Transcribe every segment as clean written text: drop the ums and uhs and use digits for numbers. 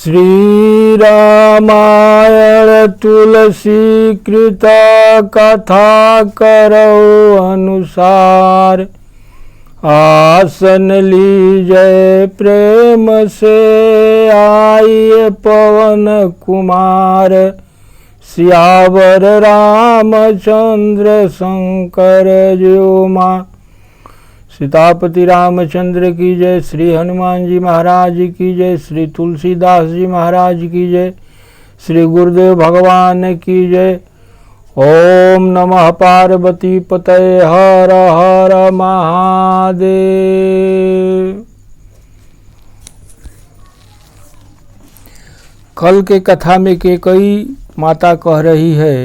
श्री रामायण तुलसी कृत कथा करो अनुसार। आसन लीजय प्रेम से आइए पवन कुमार। सियावर रामचंद्र शंकर ज्यो मां। सीतापति रामचंद्र की जय। श्री हनुमान जी महाराज की जय। श्री तुलसीदास जी महाराज की जय। श्री गुरुदेव भगवान की जय। ओम नमः पार्वती पतये हर हर महादेव। कल के कथा में कैकेयी माता कह रही है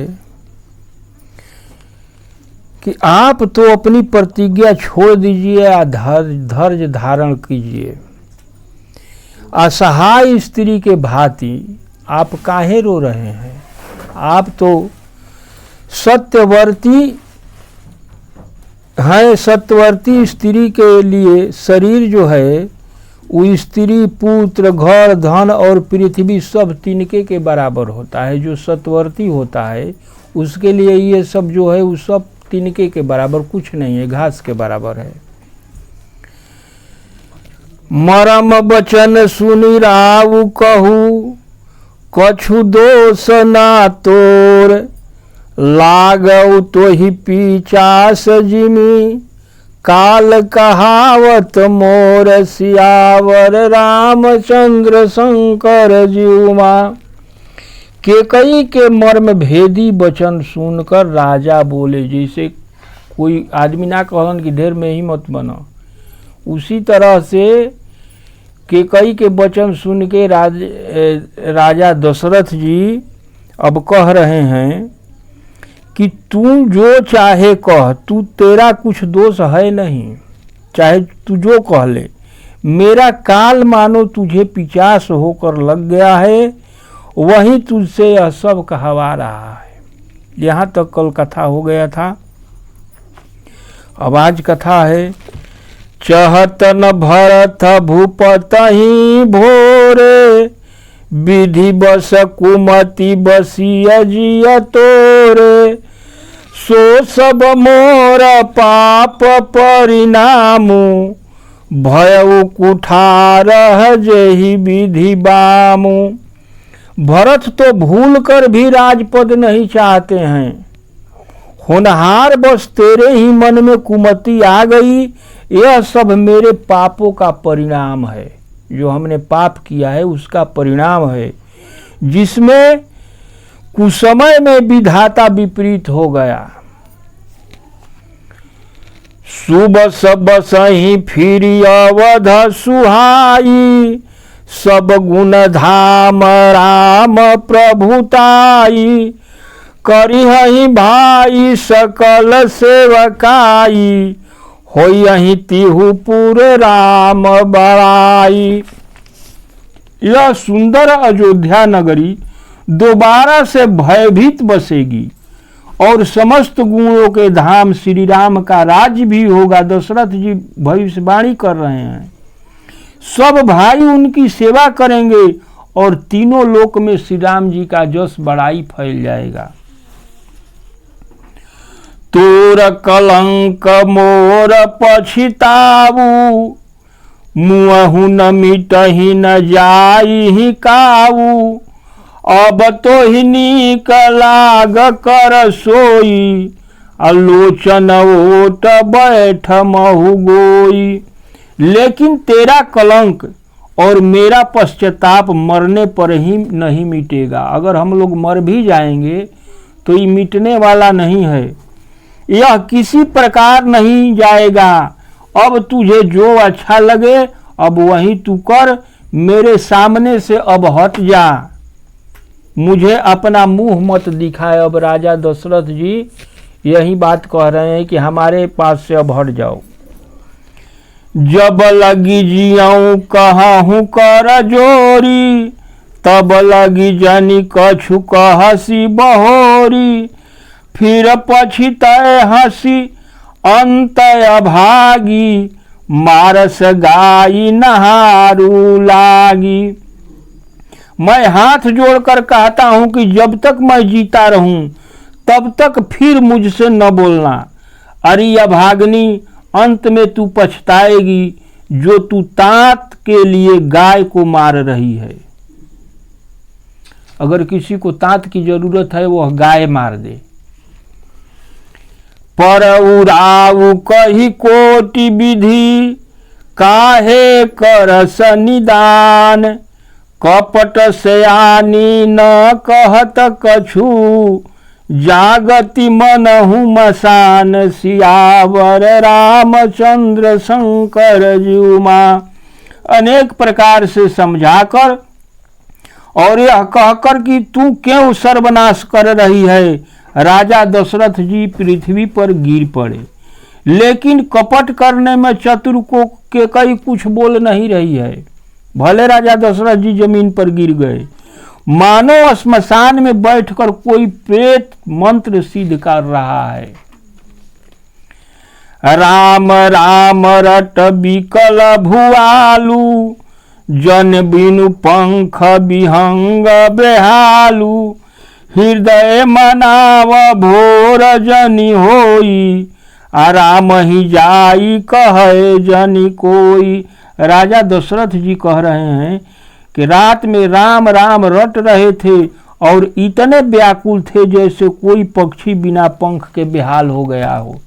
कि आप तो अपनी प्रतिज्ञा छोड़ दीजिए या धैर्य धारण कीजिए। असहाय स्त्री के भांति आप काहे रो रहे हैं? आप तो सत्यवर्ती हैं। सत्यवर्ती स्त्री के लिए शरीर जो है वो स्त्री, पुत्र, घर, धन और पृथ्वी सब तिनके के बराबर होता है। जो सत्यवर्ती होता है उसके लिए ये सब जो है वो सब तिनके के बराबर कुछ नहीं है, घास के बराबर है। मरम बचन सुनि राउ कहू, कछु दोष ना तोर। लागऊ तो ही पीचास जिमी, काल कहावत मोर। सियावर रामचंद्र शंकर ज्यो मां। कैकेयी के मर्म भेदी वचन सुनकर राजा बोले। जैसे कोई आदमी ना कहलन कि ढेर में ही मत बनो, उसी तरह से कैकेयी के वचन सुन के राजा दशरथ जी अब कह रहे हैं कि तू जो चाहे कह, तू तेरा कुछ दोष है नहीं, चाहे तू जो कह ले। मेरा काल मानो तुझे पिचास होकर लग गया है, वही तुझसे यह सब कहवा रहा है। यहाँ तक कल कथा हो गया था। अब आज कथा है। चहत न भरत भूपतहि भोरे, विधि बस कुमति बसिय जिय तोरे। सो सब मोर पाप परिणामु, भयउ कुठार जेहि विधि बामु। भरत तो भूल कर भी राजपद नहीं चाहते हैं। होनहार बस तेरे ही मन में कुमति आ गई। यह सब मेरे पापों का परिणाम है। जो हमने पाप किया है उसका परिणाम है, जिसमें कुसमय में विधाता विपरीत हो गया। शुभ सब सही फिर अवध सुहाई, सब गुण धाम राम प्रभुताई। करिहहि भाई सकल सेवकाई, होइहि तिहु पुर राम बड़ाई। यह सुंदर अयोध्या नगरी दोबारा से भयभीत बसेगी और समस्त गुणों के धाम श्री राम का राज्य भी होगा। दशरथ जी भविष्यवाणी कर रहे हैं। सब भाई उनकी सेवा करेंगे और तीनों लोक में श्री राम जी का जस बड़ाई फैल जाएगा। तोर कलंक मोर पछिताऊ, मुँहु न मिटहि न जाइहि काऊ। अब तो ही नीक लाग कर सोई, आलोचन ओट बैठ महु गोई। लेकिन तेरा कलंक और मेरा पश्चाताप मरने पर ही नहीं मिटेगा। अगर हम लोग मर भी जाएंगे तो ये मिटने वाला नहीं है, यह किसी प्रकार नहीं जाएगा। अब तुझे जो अच्छा लगे अब वही तू कर, मेरे सामने से अब हट जा, मुझे अपना मुंह मत दिखाए। अब राजा दशरथ जी यही बात कह रहे हैं कि हमारे पास से अब हट जाओ। जब लगी जियाऊं कहूँ कर जोरी, तब लगी जनी कछु कहसी बहोरी। फिर पछितय हसी अंत अभागी, मारस गाई नहारू लागी। मैं हाथ जोड़कर कहता हूं कि जब तक मैं जीता रहूं तब तक फिर मुझसे न बोलना। अरे अभागनी, अंत में तू पछताएगी जो तू तात के लिए गाय को मार रही है। अगर किसी को तात की जरूरत है वह गाय मार दे। पर उराऊ कही कोटि विधि, काहे करस निदान। कपट सयानी न कहत कछु, जागति मनहु मसान। सियावर रामचंद्र शंकर जीउमा। अनेक प्रकार से समझाकर और यह कहकर कि तू क्यों सर्वनाश कर रही है, राजा दशरथ जी पृथ्वी पर गिर पड़े। लेकिन कपट करने में चतुर को कई कुछ बोल नहीं रही है। भले राजा दशरथ जी जमीन पर गिर गए, मानो श्मशान में बैठकर कोई प्रेत मंत्र सिद्ध कर रहा है। राम राम रट बिकल भुआलू, जन बिनु पंख विहंग बेहालू। हृदय मनाव भोर जनि होई, आराम ही जाई कहे जनि कोई। राजा दशरथ जी कह रहे हैं कि रात में राम राम रट रहे थे और इतने व्याकुल थे जैसे कोई पक्षी बिना पंख के बेहाल हो गया हो।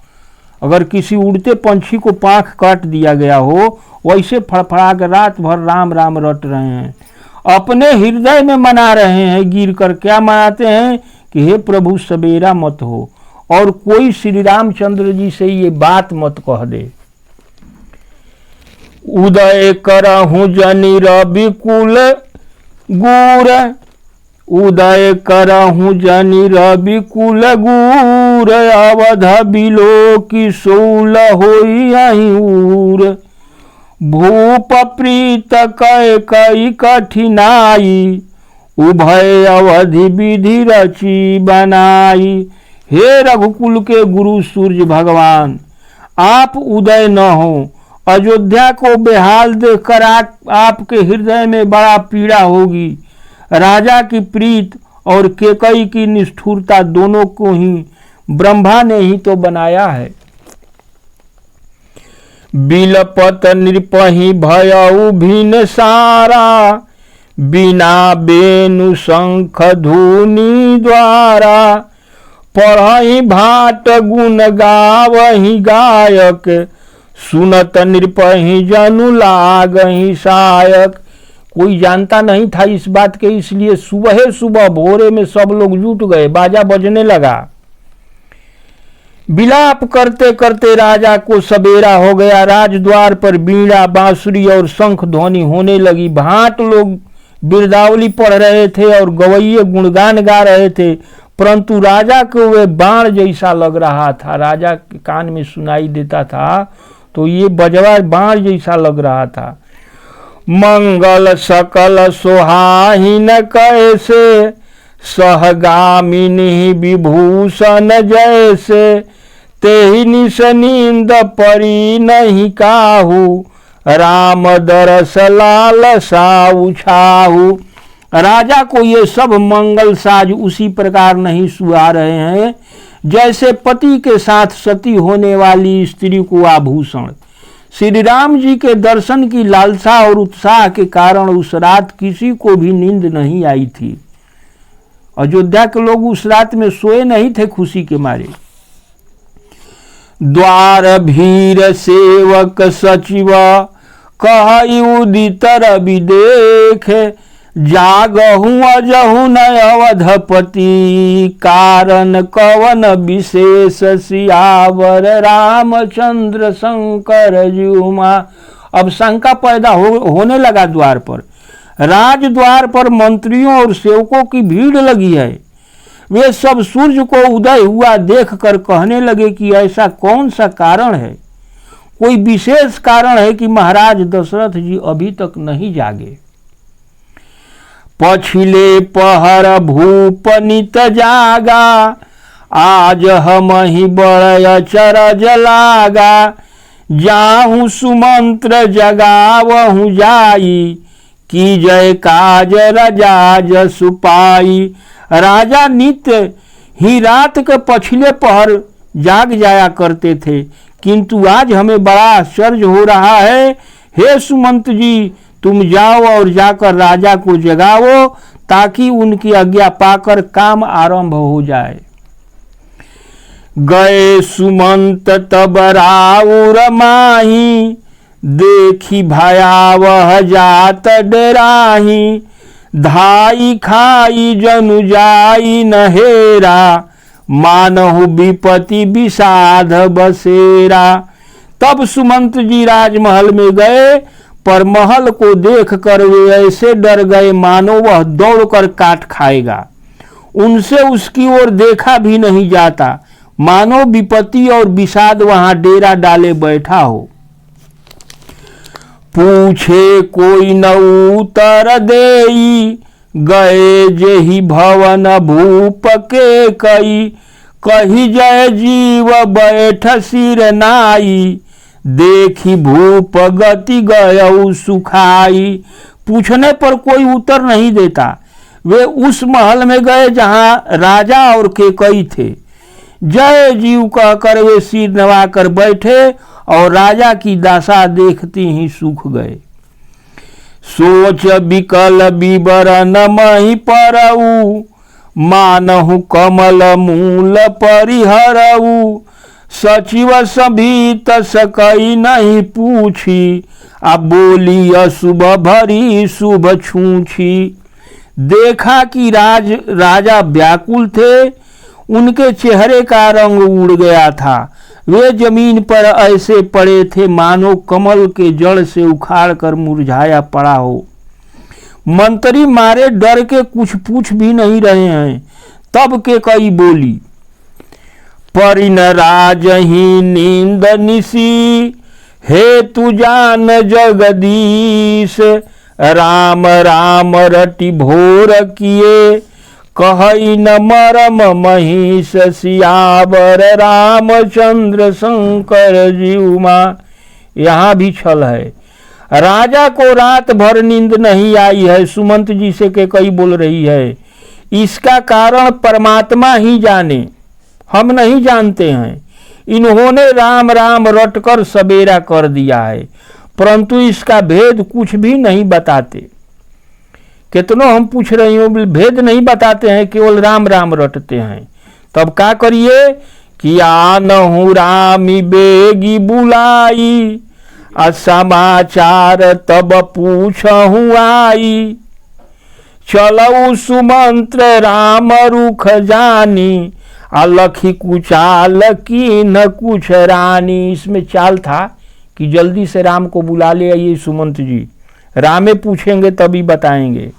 अगर किसी उड़ते पंछी को पांख काट दिया गया हो, वैसे फड़फड़ा कर रात भर राम राम रट रहे हैं। अपने हृदय में मना रहे हैं गिर कर। क्या मनाते हैं कि हे प्रभु सवेरा मत हो, और कोई श्री रामचंद्र जी से ये बात मत कह दे। उदय करहु जनि रवि कुल गुर, उदय करहु जनि रवि कुल गुर। अवध बिलोकी शूल होई अहिऊर, भूप प्रीत कै कई कठिनाई। उभय अवधि विधि रची बनाई। हे रघुकुल के गुरु सूर्य भगवान, आप उदय न हो। अयोध्या को बेहाल देखकर आपके हृदय में बड़ा पीड़ा होगी। राजा की प्रीत और केकई की निष्ठुरता दोनों को ही ब्रह्मा ने ही तो बनाया है। बिलपत नृपहि भयउ भिन सारा, बिना बेनु शंख धुनि द्वारा। पढ़हि भाट गुण गावहि गायक, सुनत नृपहि जनु लागहि सायक। कोई जानता नहीं था इस बात के, इसलिए सुबह सुबह भोरे में सब लोग जुट गए, बाजा बजने लगा। विलाप करते करते राजा को सवेरा हो गया। राजद्वार पर बीड़ा बांसुरी और शंख ध्वनि होने लगी। भाट लोग बिरदावली पढ़ रहे थे और गवैये गुणगान गा रहे थे, परंतु राजा को वे बाण जैसा लग रहा था। राजा के कान में सुनाई देता था तो ये बजवा बाण जैसा लग रहा था। मंगल सकल सोहाहिन कैसे, सहगामिनी विभूषण जैसे। तेहि निस नींद परी नहीं काहू, राम दरस लालसा उछाहू। राजा को ये सब मंगल साज उसी प्रकार नहीं सुहा रहे हैं जैसे पति के साथ सती होने वाली स्त्री को आभूषण। श्री राम जी के दर्शन की लालसा और उत्साह के कारण उस रात किसी को भी नींद नहीं आई थी। अयोध्या के लोग उस रात में सोए नहीं थे खुशी के मारे। द्वार भीर सेवक सचिव, कहि उदित रवि देख। जागहु अजहु न अवधपति, कारण कवन विशेष। सियावर रामचंद्र शंकर जीउमा। अब शंका पैदा होने लगा द्वार पर। राजद्वार पर मंत्रियों और सेवकों की भीड़ लगी है। वे सब सूर्य को उदय हुआ देखकर कहने लगे कि ऐसा कौन सा कारण है, कोई विशेष कारण है कि महाराज दशरथ जी अभी तक नहीं जागे। पछिले पहर भूप नित जागा, आज हम ही बड़ अचरज लागा। जाहू सुमंत्र जगावहु जाई, की जय काज राजा जसु पाई। राजा नित्य ही रात के पछले पहर जाग जाया करते थे, किंतु आज हमें बड़ा आश्चर्य हो रहा है। हे सुमंत जी, तुम जाओ और जाकर राजा को जगाओ ताकि उनकी आज्ञा पाकर काम आरंभ हो जाए। गए सुमंत तब राउर माही, देखी भयावह जात डराही। धाई खाई जनु जाई नहेरा, मानहु विपति विषाद बसेरा। तब सुमंत जी राजमहल में गए, पर महल को देखकर वे ऐसे डर गए मानो वह दौड़कर काट खाएगा। उनसे उसकी ओर देखा भी नहीं जाता, मानो विपत्ति और विषाद वहां डेरा डाले बैठा हो। पूछे कोई न उत्तर देई, गए जेहि भवन भूप के कई। कही जय जीव बैठ सिर नाई, देखी भूप गति गयऊ सुखाई। पूछने पर कोई उत्तर नहीं देता। वे उस महल में गए जहां राजा और केकई थे। जय जीव कहकर वे सिर नवाकर बैठे और राजा की दशा देखती ही सूख गए। सोच विकल विवरण मही परऊ, मानहु कमल मूल परिहरऊ। सचिव सभीत सकई नहीं पूछी, अब बोली अशुभ भरी शुभ छूछी। देखा कि राजा व्याकुल थे, उनके चेहरे का रंग उड़ गया था। वे जमीन पर ऐसे पड़े थे मानो कमल के जड़ से उखाड़ कर मुरझाया पड़ा हो। मंत्री मारे डर के कुछ पूछ भी नहीं रहे हैं। तब के कई बोली, परिन राजही नींद निसी, हे तू जान जगदीश। राम राम रटि भोर किए, कहई न मरम महिष सियावर। रामचंद्र शंकर जीउमा। यहाँ भी छल है। राजा को रात भर नींद नहीं आई है, सुमंत जी से के कई बोल रही है। इसका कारण परमात्मा ही जाने, हम नहीं जानते हैं। इन्होंने राम राम रटकर सवेरा कर दिया है, परंतु इसका भेद कुछ भी नहीं बताते। कितनों हम पूछ रही हूँ, भेद नहीं बताते हैं, केवल राम राम रटते हैं। तब क्या करिए कि आनहु रामी बेगी बुलाई, असमाचार तब पूछहु आई। चलऊ सुमंत्र राम रुख जानी, अलखी कुचाल की न कुछ रानी। इसमें चाल था कि जल्दी से राम को बुला ले आइए सुमंत जी, रामे पूछेंगे तभी बताएंगे।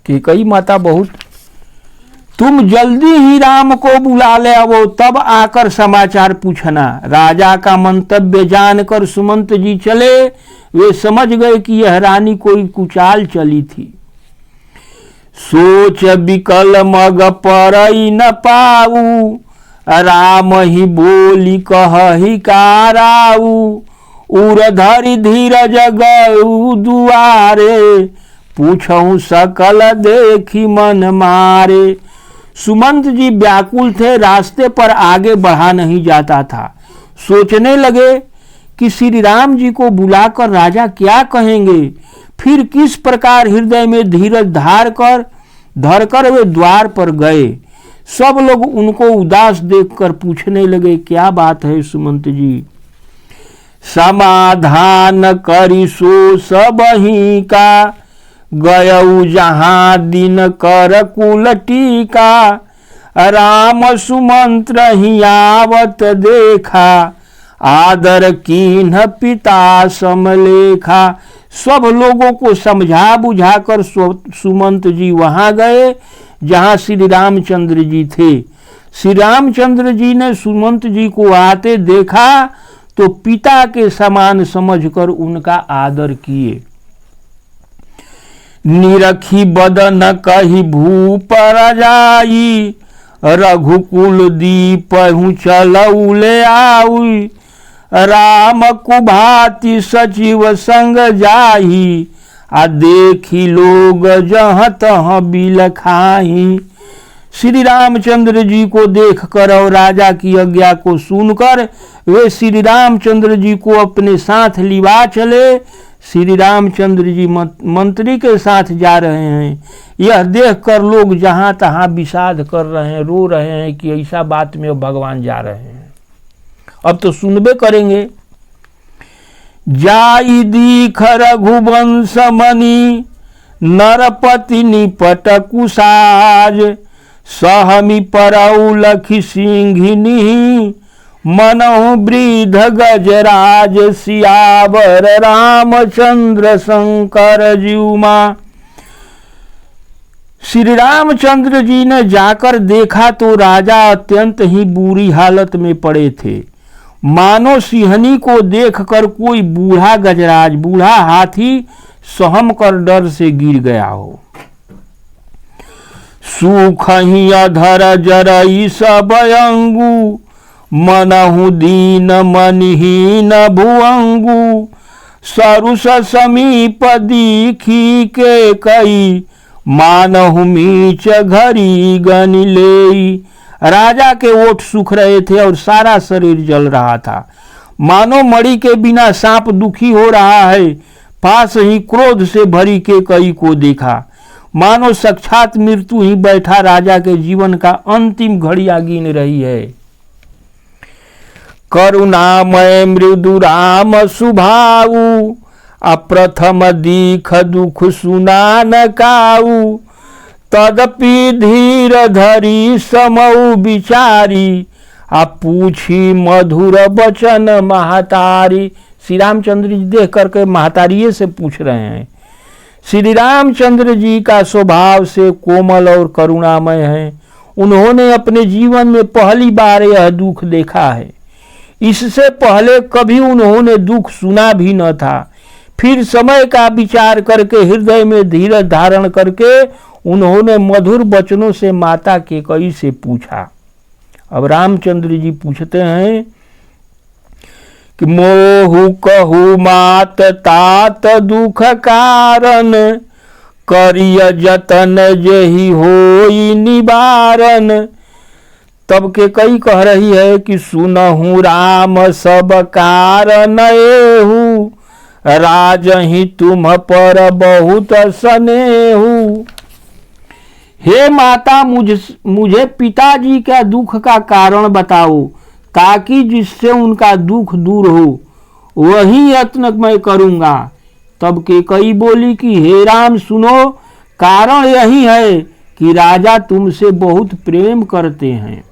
कि कई माता बहुत, तुम जल्दी ही राम को बुला ले आओ, तब आकर समाचार पूछना। राजा का मंतव्य जानकर सुमंत जी चले। वे समझ गए कि यह रानी कोई कुचाल चली थी। सोच विकल मग परई न पाऊ, राम ही बोली कहि काराऊ। उरधरि धीरज गऊ दुआरे, पूछऊं सकल देखी मन मारे। सुमंत जी व्याकुल थे, रास्ते पर आगे बढ़ा नहीं जाता था। सोचने लगे कि श्री राम जी को बुलाकर राजा क्या कहेंगे। फिर किस प्रकार हृदय में धीरज धरकर वे द्वार पर गए। सब लोग उनको उदास देखकर पूछने लगे, क्या बात है सुमंत जी। समाधान करी सो सबही का, गयऊ जहाँ दिन कर कुल टीका। राम सुमंत्र ही आवत देखा, आदर कीन्ह पिता समलेखा। सब लोगों को समझा बुझाकर सुमंत जी वहां गए जहां श्री रामचंद्र जी थे। श्री रामचंद्र जी ने सुमंत जी को आते देखा तो पिता के समान समझकर उनका आदर किए। निरखी बदन कही भूप रजाई, रघुकुल दीप चलऊ ले आउई। राम कुभाति सचिव संग जाही, आ देखी लोग जहाँ तहाँ बिल खाही। श्री रामचंद्र जी को देखकर और राजा की आज्ञा को सुनकर वे श्री रामचंद्र जी को अपने साथ लिवा चले। श्री रामचंद्र जी मंत्री के साथ जा रहे हैं। यह देखकर लोग जहाँ तहाँ विषाद कर रहे हैं, रो रहे हैं कि ऐसा बात में भगवान जा रहे हैं। अब तो सुनबे करेंगे। जाई दीख रघुवंश मणि, नरपति निपट कुसाज, सहमी परौ लखी सिंघिनी, मनहु वृद्ध गजराज, सियावर रामचंद्र शंकर जीउमा। श्री रामचंद्र जी ने जाकर देखा तो राजा अत्यंत ही बुरी हालत में पड़े थे। मानो सिंहनी को देखकर कोई बूढ़ा गजराज, बूढ़ा हाथी सहम कर डर से गिर गया हो। सुखहि अधर जरई सब अंगु, मनहु दीन मनिहीन भुअंगु, सरुस समीप दीखी के कई, मानहु मीच घरी गनि लेई। राजा के ओठ सूख रहे थे और सारा शरीर जल रहा था। मानो मणि के बिना सांप दुखी हो रहा है। पास ही क्रोध से भरी के कई को देखा। मानो साक्षात मृत्यु ही बैठा राजा के जीवन का अंतिम घड़ियां गिन रही है। करुणामय मृदु राम सुभाऊ, अप्रथम दीख दुख सुना न काऊ, तदपि धीर धरी समऊ विचारी, आ पूछी मधुर बचन महतारी। श्री रामचंद्र जी देख करके महतारिये से पूछ रहे हैं। श्री रामचंद्र जी का स्वभाव से कोमल और करुणामय है। उन्होंने अपने जीवन में पहली बार यह दुख देखा है। इससे पहले कभी उन्होंने दुख सुना भी न था। फिर समय का विचार करके हृदय में धीरज धारण करके उन्होंने मधुर वचनों से माता केकई से पूछा। अब रामचंद्र जी पूछते हैं कि मोहु कहु मात तात दुख कारण, करिय जतन जेहि होई निवारण। तब केकई कह रही है कि सुनहु राम सब कारण एहु, राजहि तुम पर बहुत स्नेहु। हे माता, मुझे पिताजी का दुख का कारण बताओ, ताकि जिससे उनका दुख दूर हो, वही यत्न मैं करूंगा। तब केकई बोली कि हे राम सुनो, कारण यही है कि राजा तुमसे बहुत प्रेम करते हैं।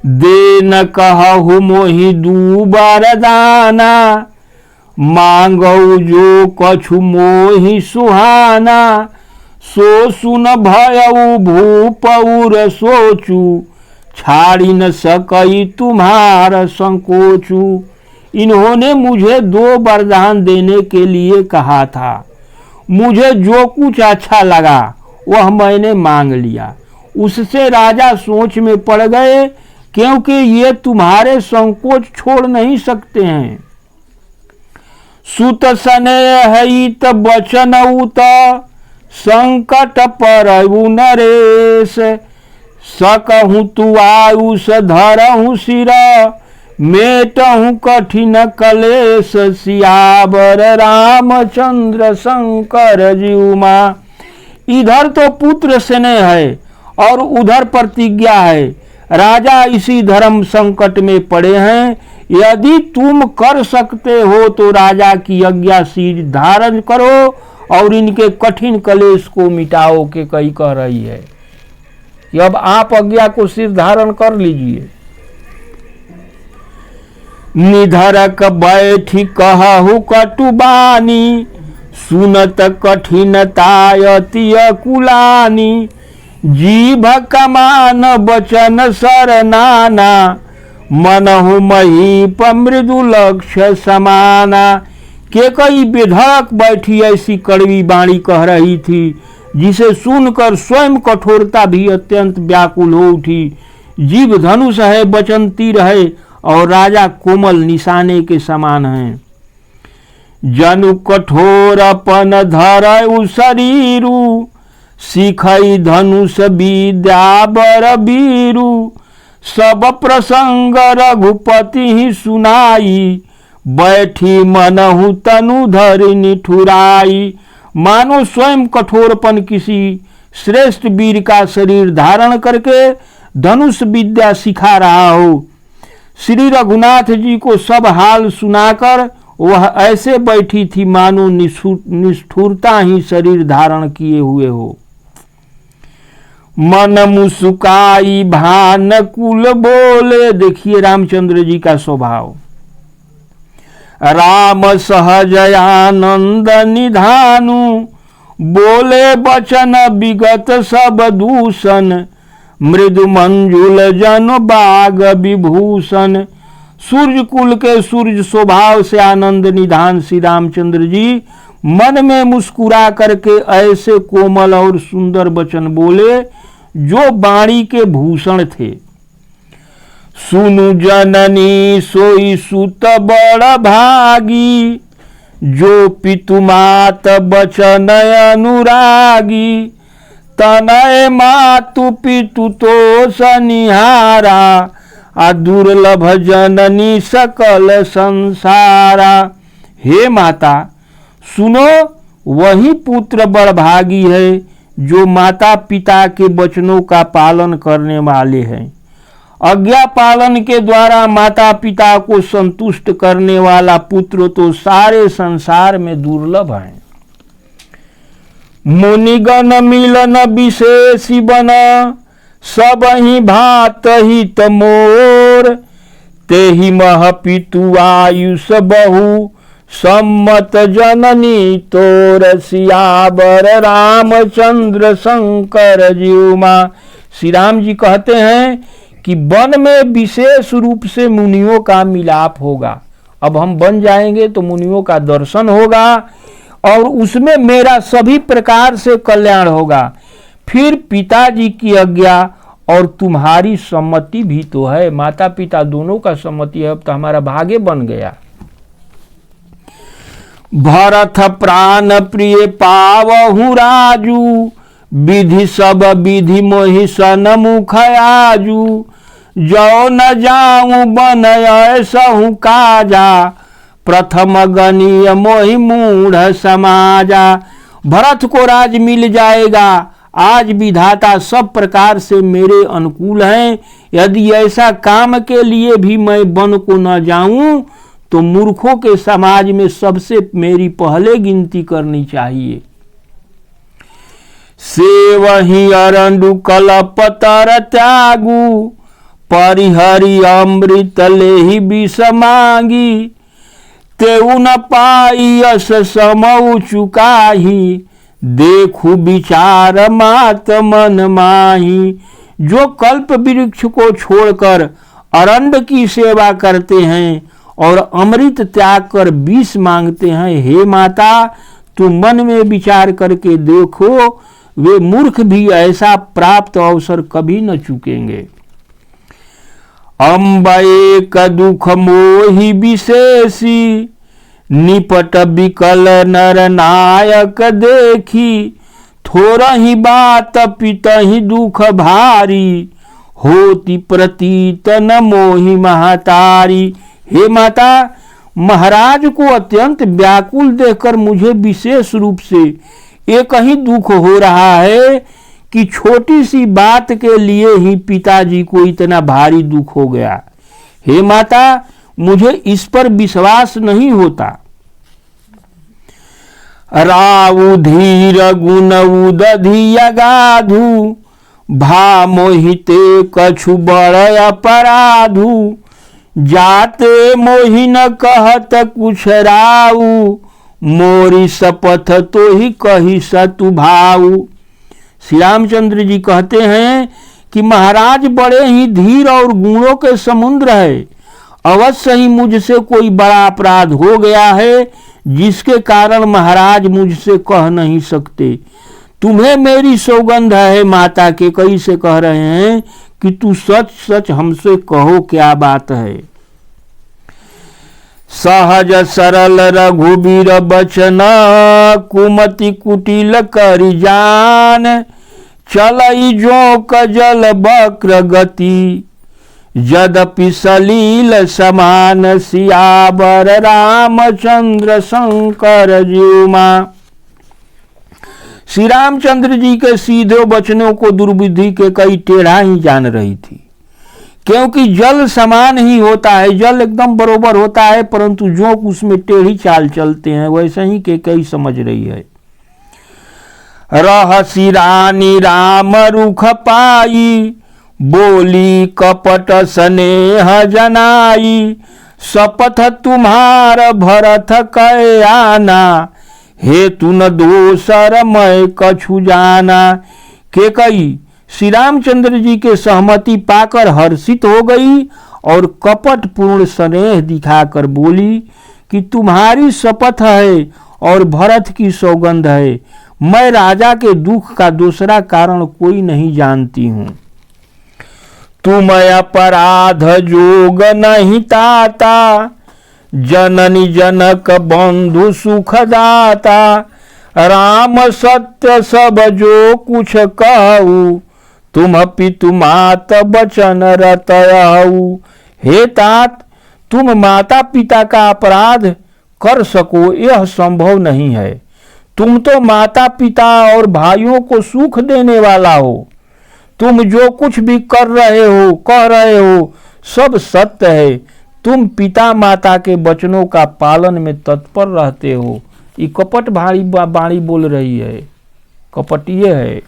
दे न कहु मोहि दू बरदाना, मांगौ जो कछु मोहि सुहाना। सो सुन भयउ भूपउर सोचू, छाड़ी न सकई तुम्हार संकोचू। इन्होंने मुझे 2 वरदान देने के लिए कहा था। मुझे जो कुछ अच्छा लगा वह मैंने मांग लिया। उससे राजा सोच में पड़ गए, क्योंकि ये तुम्हारे संकोच छोड़ नहीं सकते हैं। सुत स्नेह हित बचन उत, संकट परउ नरेश। सकहु तु आयुष धरहु सिर, मेटहु कठिन कलेश। सियावर रामचंद्र शंकर जीउमा। इधर तो पुत्र स्नेह है और उधर प्रतिज्ञा है। राजा इसी धर्म संकट में पड़े हैं। यदि तुम कर सकते हो तो राजा की आज्ञा सिर धारण करो और इनके कठिन कलेश को मिटाओ। के कई कह रही है कि अब आप आज्ञा को सिर धारण कर लीजिए। निधरक बैठी कहु कटुबानी, सुनत कठिनतायतिय कुलानी। जीभ कमान बचन सरनाना, मनहु महीप मृदु लक्ष्य समाना। केकई बेधड़क बैठी ऐसी कड़वी वाणी कह रही थी, जिसे सुनकर स्वयं कठोरता भी अत्यंत व्याकुल हो उठी। जीभ धनुष है, वचन तीर है और राजा कोमल निशाने के समान हैं। जनु कठोर अपन धरउ शरीरु, सिखई धनुष विद्या बर बीरु। सब प्रसंग रघुपति ही सुनाई, बैठी मनहु तनु धरि निठुराई। मानो स्वयं कठोरपन किसी श्रेष्ठ वीर का शरीर धारण करके धनुष विद्या सिखा रहा हो। श्री रघुनाथ जी को सब हाल सुनाकर वह ऐसे बैठी थी मानो निष्ठुरता ही शरीर धारण किए हुए हो। मन मुस्काई भान कुल बोले, देखिए रामचंद्र जी का स्वभाव। राम सहज आनंद निधानु, बोले बचन विगत सब दूषण। मृदु मंजुल जन बाग विभूषण। सूर्य कुल के सूर्य स्वभाव से आनंद निधान श्री रामचंद्र जी मन में मुस्कुरा करके ऐसे कोमल और सुंदर वचन बोले जो वाणी के भूषण थे। सुनु जननी सोई सुत बड़ भागी, जो पितु मात बचन अनुरागी। तनय मातु पितु तो सनिहारा, आ दुर्लभ जननी सकल संसारा। हे माता सुनो, वही पुत्र बड़भागी है जो माता पिता के वचनों का पालन करने वाले हैं। आज्ञा पालन के द्वारा माता पिता को संतुष्ट करने वाला पुत्र तो सारे संसार में दुर्लभ है। मुनिगण मिलन विशेषी बन, सब ही भात हित मोर। तेहि मह पितु आयुष बहु, सम्मत जननी तोर। सियावर रामचंद्र शंकर जीउमा। श्री राम जी कहते हैं कि वन में विशेष रूप से मुनियों का मिलाप होगा। अब हम बन जाएंगे तो मुनियों का दर्शन होगा और उसमें मेरा सभी प्रकार से कल्याण होगा। फिर पिताजी की आज्ञा और तुम्हारी सम्मति भी तो है। माता पिता दोनों का सम्मति है, अब तो हमारा भाग्य बन गया। भरत प्राण प्रिय पावहु राजू, विधि सब विधि मोहि सन्मुख आजू। जो न जाऊं बन ऐसहु काजा, प्रथम गणीय मोहि मूढ़ समाजा। भरत को राज मिल जाएगा, आज विधाता सब प्रकार से मेरे अनुकूल हैं। यदि ऐसा काम के लिए भी मैं वन को न जाऊं तो मूर्खों के समाज में सबसे मेरी पहले गिनती करनी चाहिए। सेवहि अरंडु कलपतर त्यागू, परिहरि अमृत लेहि विष मांगी। तेउ न पाई यश समऊ चुकाही, देखू विचार मात मन माही। जो कल्प वृक्ष को छोड़कर अरंड की सेवा करते हैं और अमृत त्याग कर विष मांगते हैं, हे माता तुम मन में विचार करके देखो, वे मूर्ख भी ऐसा प्राप्त अवसर कभी न चूकेंगे। अम्ब एक दुख मोहि विशेषी, निपट विकल नर नायक देखी। थोरहि बात पितहि दुख भारी, होती प्रतीत न मोहि महतारी। हे माता, महाराज को अत्यंत व्याकुल देखकर मुझे विशेष रूप से एक ही दुख हो रहा है कि छोटी सी बात के लिए ही पिताजी को इतना भारी दुख हो गया। हे माता, मुझे इस पर विश्वास नहीं होता। राउ धीर गुण उदधि अगाधु, भा मोहिते कछु बड़ अपराधु। जाते मोहि न कहत कुछ राउ, मोरी शपथ तो ही कही सतु भाऊ। श्री रामचंद्र जी कहते हैं कि महाराज बड़े ही धीर और गुणों के समुद्र है। अवश्य ही मुझसे कोई बड़ा अपराध हो गया है जिसके कारण महाराज मुझसे कह नहीं सकते। तुम्हें मेरी सौगंध है माता के, कई से कह रहे हैं कि तू सच सच हमसे कहो क्या बात है। सहज सरल रघुबीर बचन, कुमति कुटिल करि जान, चलई जोक जल वक्र गति, यद्यपि सलील समान, सियावर रामचंद्र शंकर जीउमा। श्री रामचंद्र जी के सीधे वचनों को दुर्बुद्धि के कई टेढ़ा ही जान रही थी, क्योंकि जल समान ही होता है, जल एकदम बरोबर होता है, परंतु जो उसमें टेढ़ी चाल चलते हैं वैसे ही के कई समझ रही है। रहसी रानी राम रुख पाई, बोली कपट स्नेह जनाई, शपथ तुम्हार भरत कै आना, हेतु न दोसर मैं कछु जाना। केकई श्री रामचंद्र जी के सहमति पाकर हर्षित हो गई और कपट पूर्ण स्नेह दिखाकर बोली कि तुम्हारी शपथ है और भरत की सौगंध है, मैं राजा के दुख का दूसरा कारण कोई नहीं जानती हूँ। तुम अपराध जोग नहीं ताता, जननी जनक बंधु सुखदाता, राम सत्य सब जो कुछ कहू, तुम पितु मात बचन रतयऊ। हे तात, तुम माता पिता का अपराध कर सको यह संभव नहीं है। तुम तो माता पिता और भाइयों को सुख देने वाला हो। तुम जो कुछ भी कर रहे हो कह रहे हो सब सत्य है। तुम पिता माता के वचनों का पालन में तत्पर रहते हो। ये कपट भारी बाणी बोल रही है, कपटीय है।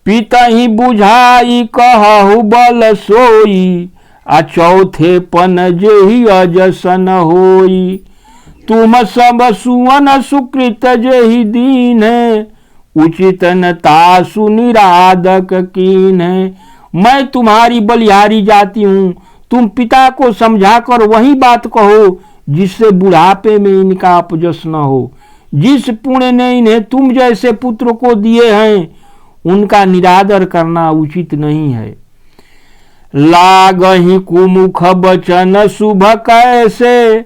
पिता ही बुझाई कहु बल सोई, आ चौथे पन जेहि अजसन होई। तुम सब सुवन सुकृत जेहि दीन है, उचित न तासु निरादक कीन है। मैं तुम्हारी बलिहारी जाती हूँ, तुम पिता को समझाकर वही बात कहो जिससे बुढ़ापे में इनका अपजस न हो। जिस पुण्य ने इन्हें तुम जैसे पुत्र को दिए हैं उनका निरादर करना उचित नहीं है। लागहि कुमुख बचन शुभ कैसे,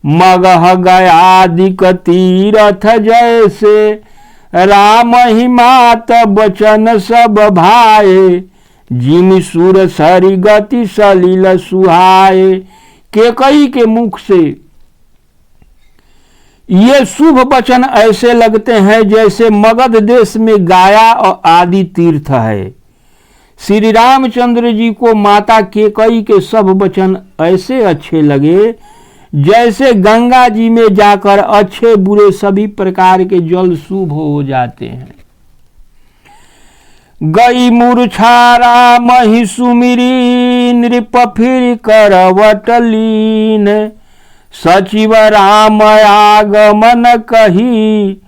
मगह गयादिक तीरथ जैसे। राम ही मात बचन सब भाए, जिमि सुर सरि गति सलिल सुहाए। केकई के मुख से ये शुभ वचन ऐसे लगते हैं जैसे मगध देश में गाया और आदि तीर्थ है। श्री रामचंद्र जी को माता केकई के सब वचन ऐसे अच्छे लगे जैसे गंगा जी में जाकर अच्छे बुरे सभी प्रकार के जल शुभ हो जाते हैं। गई मूर्छा राम ही सुमिरी, नृप फिर करवट लीन। सचिव राम आगमन कही,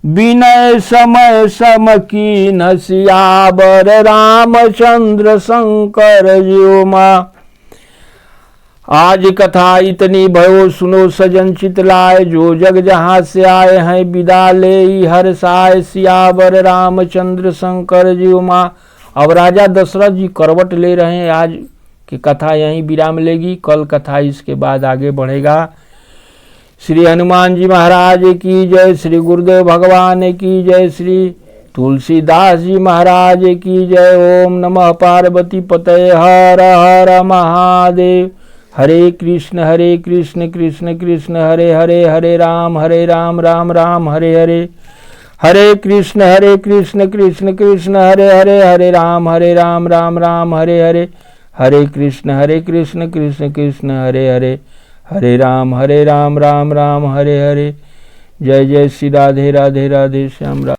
विनय समय समकीन। सियावर रामचंद्र शंकर ज्योमा। आज कथा इतनी भयो सुनो सजन चित लाए, जो जग जहाँ से आए हैं विदा ले हर साय। सियावर रामचंद्र शंकर ज्योमा। अब राजा दशरथ जी करवट ले रहे हैं। आज की कथा यहीं विराम लेगी, कल कथा इसके बाद आगे बढ़ेगा। श्री हनुमान जी महाराज की जय, श्री गुरुदेव भगवान की जय, श्री तुलसीदास जी महाराज की जय। ओम नमः पार्वती पतये, हर हर महादेव। हरे कृष्ण कृष्ण कृष्ण हरे हरे, हरे राम राम राम हरे हरे। हरे कृष्ण कृष्ण कृष्ण हरे हरे, हरे राम राम राम हरे हरे। हरे कृष्ण कृष्ण कृष्ण हरे हरे, हरे राम राम राम हरे हरे। जय जय श्री राधे राधे राधे श्याम राधे।